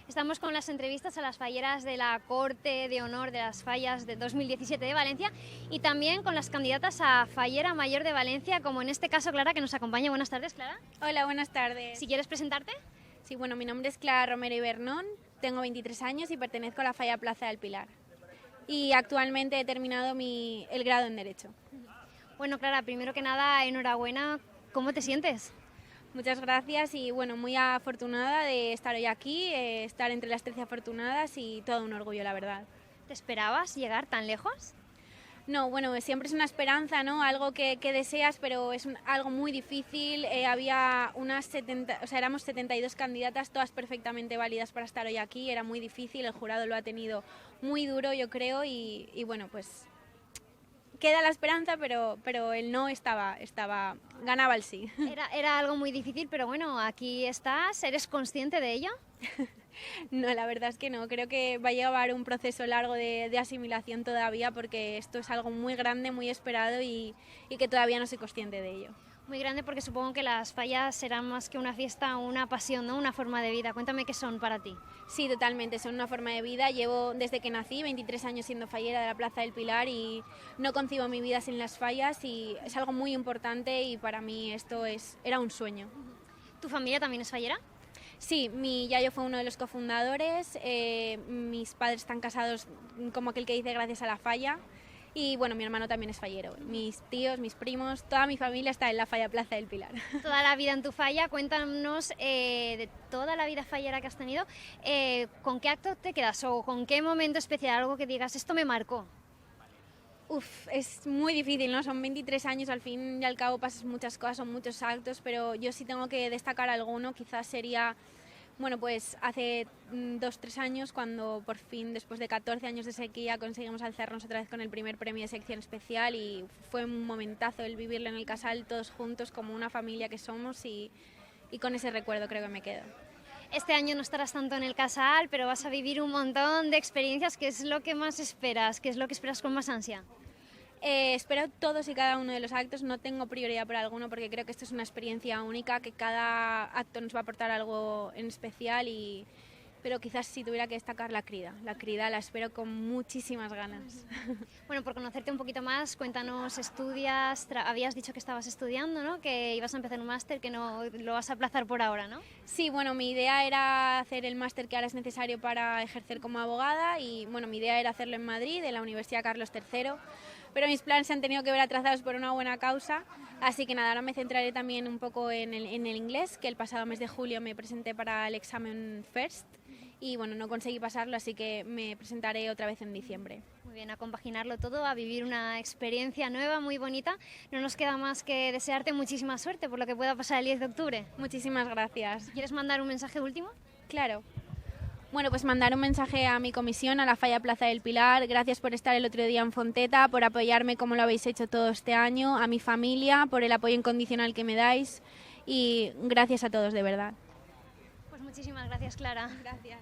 Estamos con las entrevistas a las falleras de la Corte de Honor de las Fallas de 2017 de Valencia y también con las candidatas a Fallera Mayor de Valencia, como en este caso Clara, que nos acompaña. Buenas tardes, Clara. Hola, buenas tardes. Si quieres presentarte. Sí, bueno, mi nombre es Clara Romero Ibernón, tengo 23 años y pertenezco a la Falla Plaza del Pilar. Y actualmente he terminado el grado en Derecho. Bueno, Clara, primero que nada, enhorabuena. ¿Cómo te sientes? Muchas gracias y bueno, muy afortunada de estar hoy aquí, estar entre las 13 afortunadas y todo un orgullo, la verdad. ¿Te esperabas llegar tan lejos? No, bueno, siempre es una esperanza, ¿no? Algo que deseas, pero es algo muy difícil. Había unas 70, éramos 72 candidatas, todas perfectamente válidas para estar hoy aquí. Era muy difícil, el jurado lo ha tenido muy duro, yo creo, y bueno, pues queda la esperanza, pero el no ganaba el sí. Era algo muy difícil, pero bueno, aquí estás. ¿Eres consciente de ello? No, la verdad es que no. Creo que va a llevar un proceso largo de asimilación todavía, porque esto es algo muy grande, muy esperado y que todavía no soy consciente de ello. Muy grande, porque supongo que las fallas serán más que una fiesta, una pasión, ¿no? Una forma de vida. Cuéntame qué son para ti. Sí, totalmente, son una forma de vida. Llevo desde que nací 23 años siendo fallera de la Plaza del Pilar y no concibo mi vida sin las fallas, y es algo muy importante y para mí esto era un sueño. ¿Tu familia también es fallera? Sí, mi yayo fue uno de los cofundadores, mis padres están casados, como aquel que dice, gracias a la falla. Y bueno, mi hermano también es fallero. Mis tíos, mis primos, toda mi familia está en la Falla Plaza del Pilar. Toda la vida en tu falla. Cuéntanos de toda la vida fallera que has tenido, ¿con qué acto te quedas o con qué momento especial, algo que digas, esto me marcó? Es muy difícil, ¿no? Son 23 años, al fin y al cabo pasas muchas cosas, son muchos actos, pero yo sí tengo que destacar alguno, quizás sería, bueno, pues hace 2-3 años, cuando por fin, después de 14 años de sequía, conseguimos alzarnos otra vez con el primer premio de sección especial, y fue un momentazo el vivirlo en el Casal todos juntos como una familia que somos, y con ese recuerdo creo que me quedo. Este año no estarás tanto en el Casal, pero vas a vivir un montón de experiencias. ¿Qué es lo que más esperas? ¿Qué es lo que esperas con más ansia? Espero todos y cada uno de los actos, no tengo prioridad por alguno, porque creo que esto es una experiencia única, que cada acto nos va a aportar algo en especial, pero quizás si tuviera que destacar la crida la espero con muchísimas ganas. Bueno, por conocerte un poquito más, cuéntanos, estudias, habías dicho que estabas estudiando, ¿no? Que ibas a empezar un máster, que no lo vas a aplazar por ahora, ¿no? Sí, bueno, mi idea era hacer el máster que ahora es necesario para ejercer como abogada, y bueno, mi idea era hacerlo en Madrid, en la Universidad Carlos III, pero mis planes se han tenido que ver atrasados por una buena causa, así que nada, ahora me centraré también un poco en el inglés, que el pasado mes de julio me presenté para el examen FIRST, y bueno, no conseguí pasarlo, así que me presentaré otra vez en diciembre. Muy bien, a compaginarlo todo, a vivir una experiencia nueva, muy bonita. No nos queda más que desearte muchísima suerte por lo que pueda pasar el 10 de octubre. Muchísimas gracias. ¿Quieres mandar un mensaje último? Claro. Bueno, pues mandar un mensaje a mi comisión, a la Falla Plaza del Pilar. Gracias por estar el otro día en Fonteta, por apoyarme como lo habéis hecho todo este año, a mi familia, por el apoyo incondicional que me dais, y gracias a todos, de verdad. Pues muchísimas gracias, Clara. Gracias.